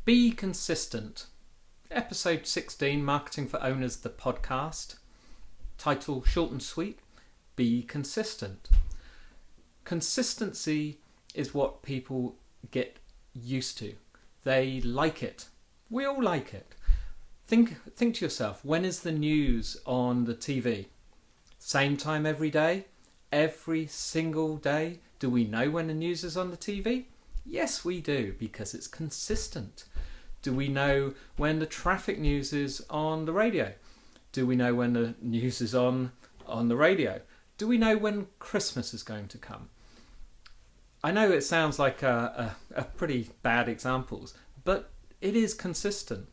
Be consistent. Episode 16, Marketing for Owners, the podcast. Title short and sweet, be consistent. Consistency is what people get used to. They like it. We all like it. Think to yourself, when is the news on the TV? Same time every day? Every single day? Do we know when the news is on the TV? Yes, we do, because it's consistent. Do we know when the traffic news is on the radio? Do we know when the news is on the radio? Do we know when Christmas is going to come? I know it sounds like a pretty bad examples, but it is consistent.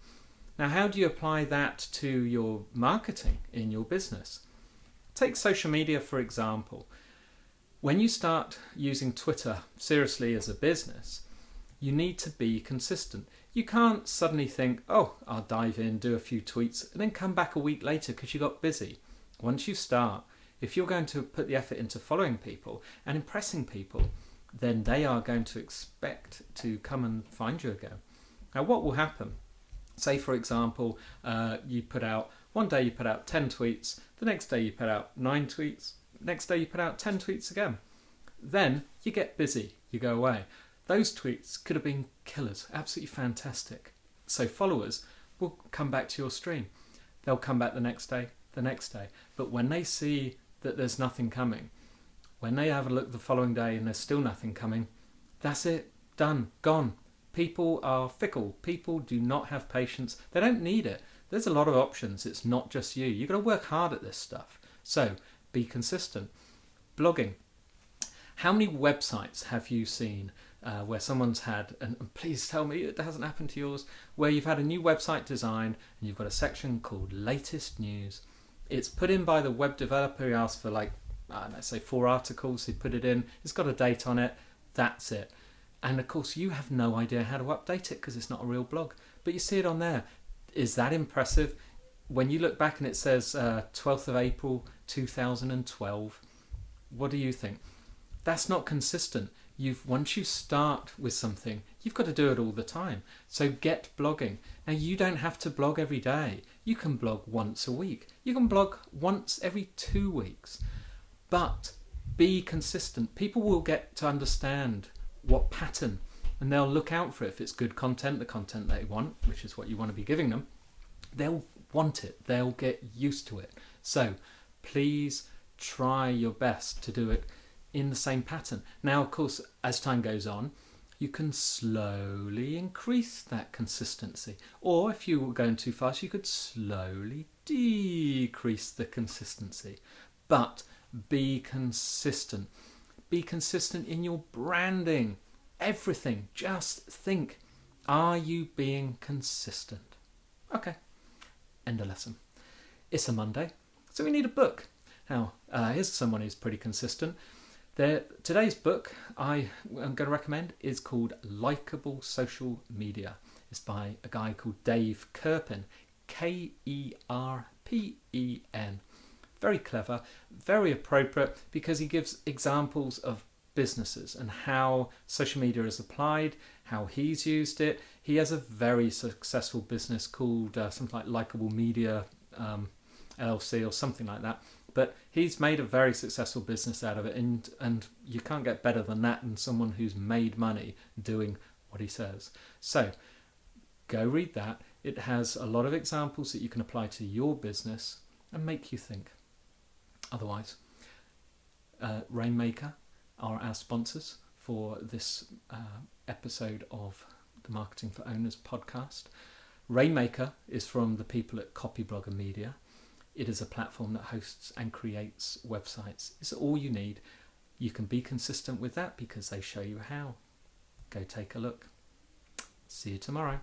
Now, how do you apply that to your marketing in your business? Take social media, for example. When you start using Twitter seriously as a business, you need to be consistent. You can't suddenly think, oh, I'll dive in, do a few tweets, and then come back a week later because you got busy. Once you start, if you're going to put the effort into following people and impressing people, then they are going to expect to come and find you again. Now, what will happen? Say, for example, you put out, one day you put out 10 tweets, the next day you put out 9 tweets, next day you put out 10 tweets again. Then you get busy, you go away. Those tweets could have been killers, absolutely fantastic. So followers will come back to your stream. They'll come back the next day. But when they see that there's nothing coming, when they have a look the following day and there's still nothing coming, that's it, done, gone. People are fickle. People do not have patience. They don't need it. There's a lot of options. It's not just you. You've got to work hard at this stuff. So be consistent. Blogging. How many websites have you seen where someone's had, and please tell me it hasn't happened to yours, where you've had a new website design and you've got a section called latest news. It's put in by the web developer. He asked for let's say 4 articles. He put it in. It's got a date on it. That's it. And of course you have no idea how to update it because it's not a real blog. But you see it on there. Is that impressive? When you look back and it says 12th of April 2012, what do you think? That's not consistent. Once you start with something, you've got to do it all the time. So get blogging. Now, you don't have to blog every day. You can blog once a week. You can blog once every 2 weeks. But be consistent. People will get to understand what pattern, and they'll look out for it. If it's good content, the content they want, which is what you want to be giving them, they'll want it. They'll get used to it. So please try your best to do it in the same pattern. Now, of course, as time goes on, you can slowly increase that consistency. Or if you were going too fast, you could slowly decrease the consistency. But be consistent. Be consistent in your branding. Everything. Just think, are you being consistent? Okay, end of lesson. It's a Monday, so we need a book. Now, here's someone who's pretty consistent. Today's book I'm going to recommend is called Likeable Social Media. It's by a guy called Dave Kerpen, Kerpen. Very clever, very appropriate, because he gives examples of businesses and how social media is applied, how he's used it. He has a very successful business called something like Likeable Media LLC or something like that. But he's made a very successful business out of it, and you can't get better than that than someone who's made money doing what he says. So go read that. It has a lot of examples that you can apply to your business and make you think. Otherwise, Rainmaker are our sponsors for this episode of the Marketing for Owners podcast. Rainmaker is from the people at Copyblogger Media. It is a platform that hosts and creates websites. It's all you need. You can be consistent with that because they show you how. Go take a look. See you tomorrow.